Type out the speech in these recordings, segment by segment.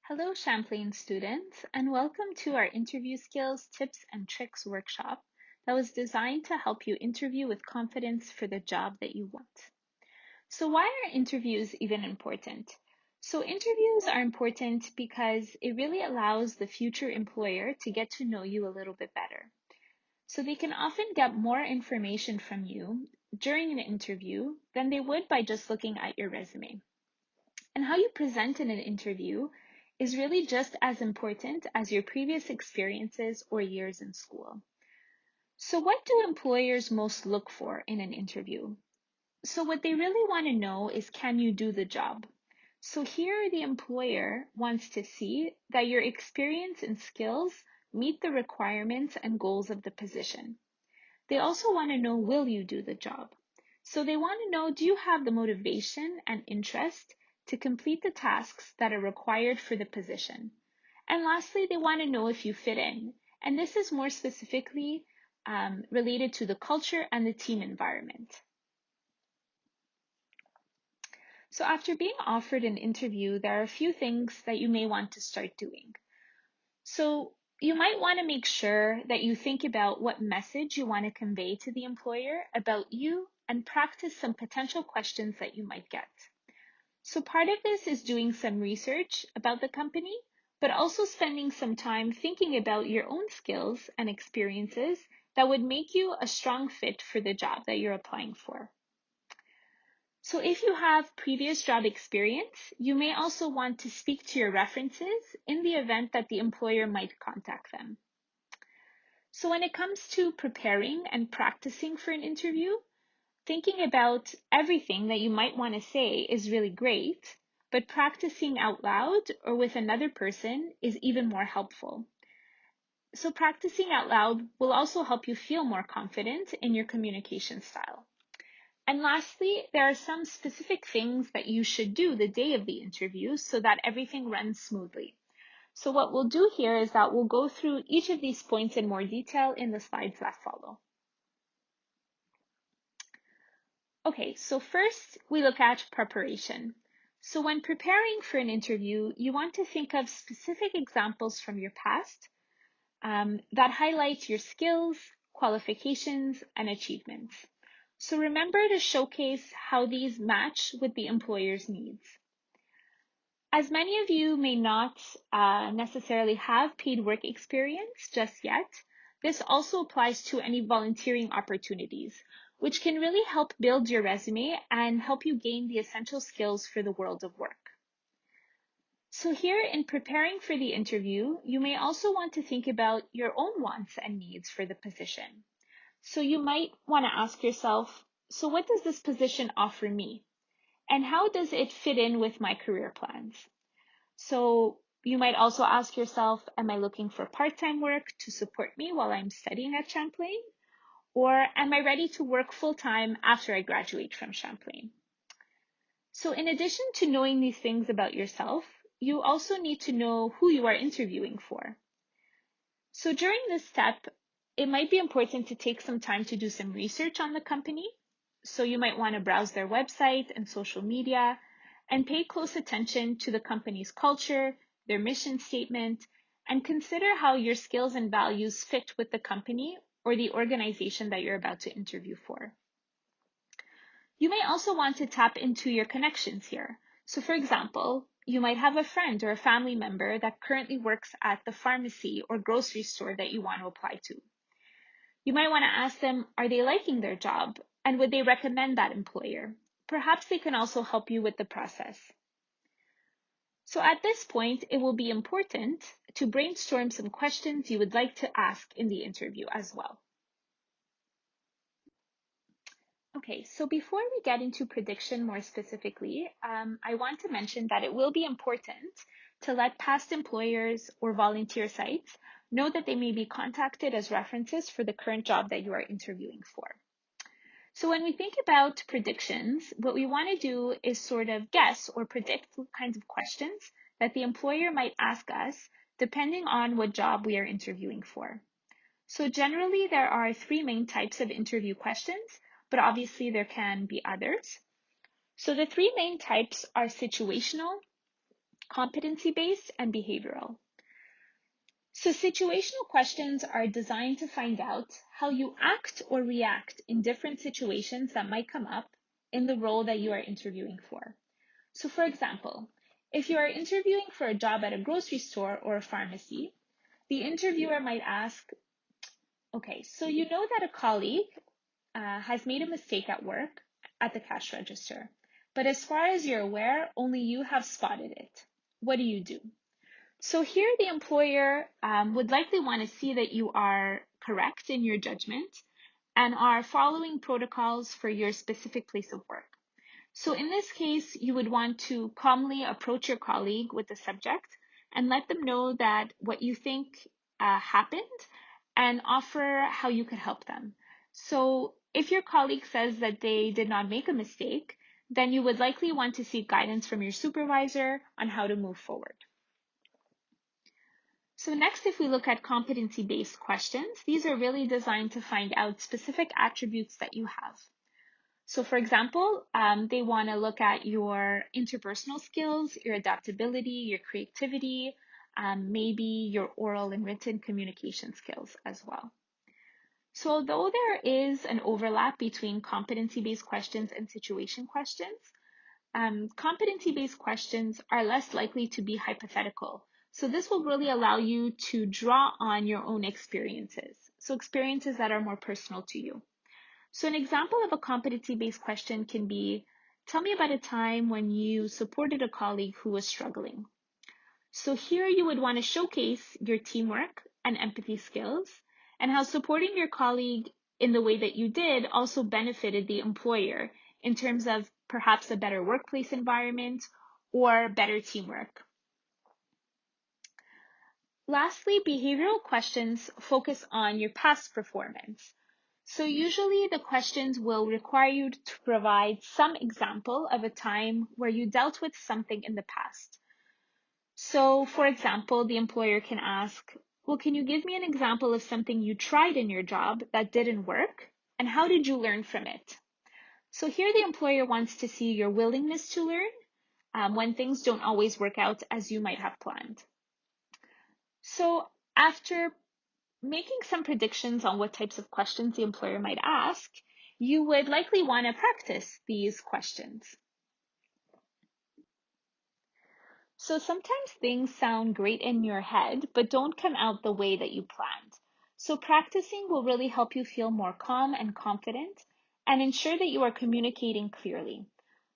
Hello, Champlain students, and welcome to our Interview Skills, Tips, and Tricks workshop that was designed to help you interview with confidence for the job that you want. So why are interviews even important? So interviews are important because it really allows the future employer to get to know you a little bit better. So they can often get more information from you during an interview than they would by just looking at your resume. And how you present in an interview is really just as important as your previous experiences or years in school. So what do employers most look for in an interview? So what they really want to know is, can you do the job? So here the employer wants to see that your experience and skills meet the requirements and goals of the position. They also want to know, will you do the job? So they want to know, do you have the motivation and interest to complete the tasks that are required for the position? And lastly, they want to know if you fit in. And this is more specifically related to the culture and the team environment. So after being offered an interview, there are a few things that you may want to start doing. So you might want to make sure that you think about what message you want to convey to the employer about you and practice some potential questions that you might get. So part of this is doing some research about the company, but also spending some time thinking about your own skills and experiences that would make you a strong fit for the job that you're applying for. So if you have previous job experience, you may also want to speak to your references in the event that the employer might contact them. So when it comes to preparing and practicing for an interview, thinking about everything that you might want to say is really great, but practicing out loud or with another person is even more helpful. So practicing out loud will also help you feel more confident in your communication style. And lastly, there are some specific things that you should do the day of the interview so that everything runs smoothly. So what we'll do here is that we'll go through each of these points in more detail in the slides that follow. Okay, so first we look at preparation. So when preparing for an interview, you want to think of specific examples from your past that highlight your skills, qualifications, and achievements. So remember to showcase how these match with the employer's needs. As many of you may not necessarily have paid work experience just yet, this also applies to any volunteering opportunities, which can really help build your resume and help you gain the essential skills for the world of work. So here in preparing for the interview, you may also want to think about your own wants and needs for the position. So you might want to ask yourself, so what does this position offer me? And how does it fit in with my career plans? So you might also ask yourself, am I looking for part-time work to support me while I'm studying at Champlain? Or am I ready to work full-time after I graduate from Champlain? So in addition to knowing these things about yourself, you also need to know who you are interviewing for. So during this step, it might be important to take some time to do some research on the company. So you might want to browse their website and social media and pay close attention to the company's culture, their mission statement, and consider how your skills and values fit with the company or the organization that you're about to interview for. You may also want to tap into your connections here. So for example, you might have a friend or a family member that currently works at the pharmacy or grocery store that you want to apply to. You might want to ask them, are they liking their job? And would they recommend that employer? Perhaps they can also help you with the process. So at this point, it will be important to brainstorm some questions you would like to ask in the interview as well. Okay, so before we get into prediction more specifically, I want to mention that it will be important to let past employers or volunteer sites know that they may be contacted as references for the current job that you are interviewing for. So when we think about predictions, what we want to do is sort of guess or predict what kinds of questions that the employer might ask us depending on what job we are interviewing for. So generally, there are three main types of interview questions, but obviously there can be others. So the three main types are situational, competency-based, and behavioral. So situational questions are designed to find out how you act or react in different situations that might come up in the role that you are interviewing for. So for example, if you are interviewing for a job at a grocery store or a pharmacy, the interviewer might ask, okay, so you know that a colleague has made a mistake at work at the cash register, but as far as you're aware, only you have spotted it. What do you do? So here the employer would likely want to see that you are correct in your judgment and are following protocols for your specific place of work. So in this case, you would want to calmly approach your colleague with the subject and let them know that what you think happened and offer how you could help them. So if your colleague says that they did not make a mistake, then you would likely want to seek guidance from your supervisor on how to move forward. So next, if we look at competency-based questions, these are really designed to find out specific attributes that you have. So for example, they want to look at your interpersonal skills, your adaptability, your creativity, maybe your oral and written communication skills as well. So although there is an overlap between competency-based questions and situation questions, competency-based questions are less likely to be hypothetical. So this will really allow you to draw on your own experiences. So experiences that are more personal to you. So an example of a competency-based question can be, tell me about a time when you supported a colleague who was struggling. So here you would want to showcase your teamwork and empathy skills and how supporting your colleague in the way that you did also benefited the employer in terms of perhaps a better workplace environment or better teamwork. Lastly, behavioral questions focus on your past performance. So usually the questions will require you to provide some example of a time where you dealt with something in the past. So for example, the employer can ask, well, can you give me an example of something you tried in your job that didn't work? And how did you learn from it? So here the employer wants to see your willingness to learn when things don't always work out as you might have planned. So after making some predictions on what types of questions the employer might ask, you would likely want to practice these questions. So sometimes things sound great in your head, but don't come out the way that you planned. So practicing will really help you feel more calm and confident and ensure that you are communicating clearly.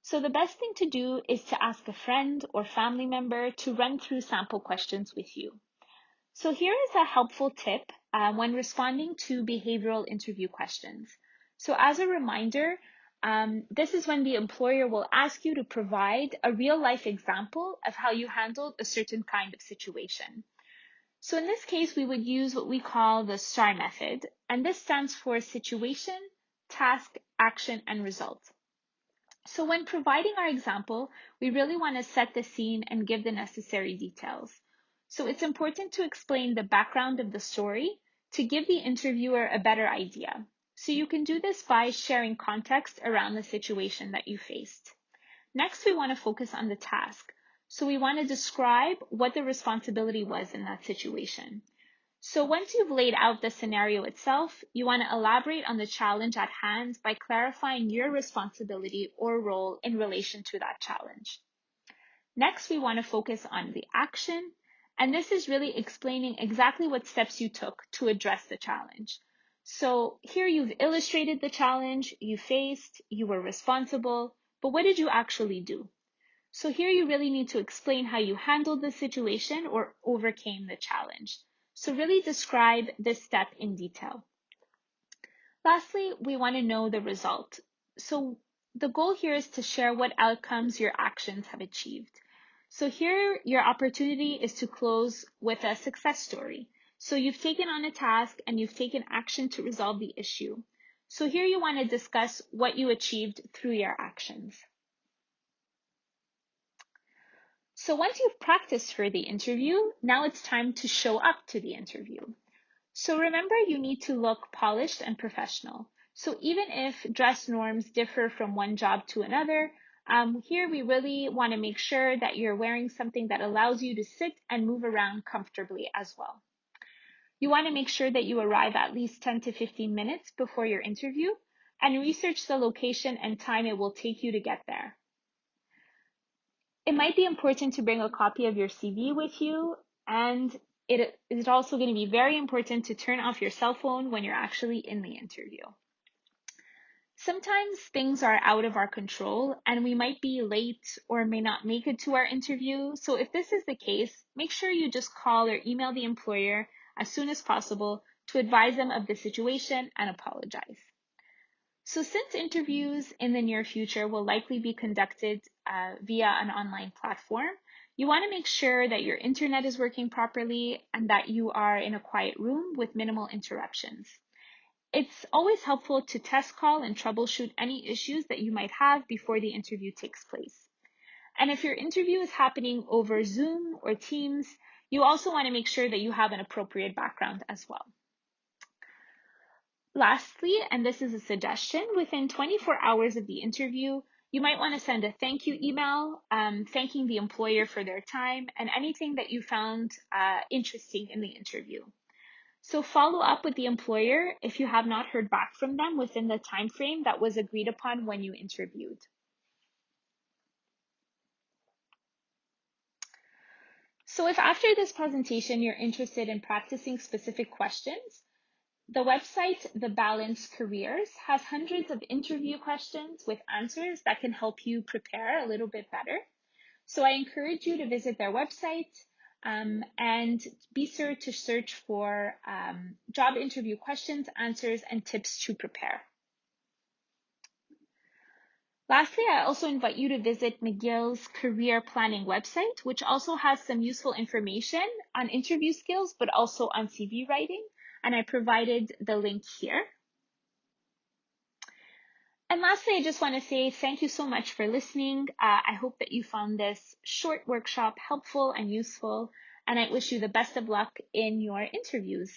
So the best thing to do is to ask a friend or family member to run through sample questions with you. So here is a helpful tip when responding to behavioral interview questions. So as a reminder, this is when the employer will ask you to provide a real life example of how you handled a certain kind of situation. So in this case, we would use what we call the STAR method, and this stands for situation, task, action, and result. So when providing our example, we really want to set the scene and give the necessary details. So it's important to explain the background of the story to give the interviewer a better idea. So you can do this by sharing context around the situation that you faced. Next, we want to focus on the task. So we want to describe what the responsibility was in that situation. So once you've laid out the scenario itself, you want to elaborate on the challenge at hand by clarifying your responsibility or role in relation to that challenge. Next, we want to focus on the action, and this is really explaining exactly what steps you took to address the challenge. So here you've illustrated the challenge you faced, you were responsible, but what did you actually do? So here you really need to explain how you handled the situation or overcame the challenge. So really describe this step in detail. Lastly, we want to know the result. So the goal here is to share what outcomes your actions have achieved. So here your opportunity is to close with a success story. So you've taken on a task and you've taken action to resolve the issue. So here you want to discuss what you achieved through your actions. So once you've practiced for the interview, now it's time to show up to the interview. So remember, you need to look polished and professional. So even if dress norms differ from one job to another, Here, we really want to make sure that you're wearing something that allows you to sit and move around comfortably as well. You want to make sure that you arrive at least 10 to 15 minutes before your interview and research the location and time it will take you to get there. It might be important to bring a copy of your CV with you, and it is also going to be very important to turn off your cell phone when you're actually in the interview. Sometimes things are out of our control and we might be late or may not make it to our interview. So if this is the case, make sure you just call or email the employer as soon as possible to advise them of the situation and apologize. So since interviews in the near future will likely be conducted via an online platform, you want to make sure that your internet is working properly and that you are in a quiet room with minimal interruptions. It's always helpful to test call and troubleshoot any issues that you might have before the interview takes place. And if your interview is happening over Zoom or Teams, you also want to make sure that you have an appropriate background as well. Lastly, and this is a suggestion, within 24 hours of the interview, you might want to send a thank you email, thanking the employer for their time and anything that you found interesting in the interview. So follow up with the employer if you have not heard back from them within the time frame that was agreed upon when you interviewed. So if after this presentation you're interested in practicing specific questions, the website The Balance Careers has hundreds of interview questions with answers that can help you prepare a little bit better. So I encourage you to visit their website and be sure to search for job interview questions, answers, and tips to prepare. Lastly, I also invite you to visit McGill's career planning website, which also has some useful information on interview skills, but also on CV writing. And I provided the link here. And lastly, I just want to say thank you so much for listening. I hope that you found this short workshop helpful and useful, and I wish you the best of luck in your interviews.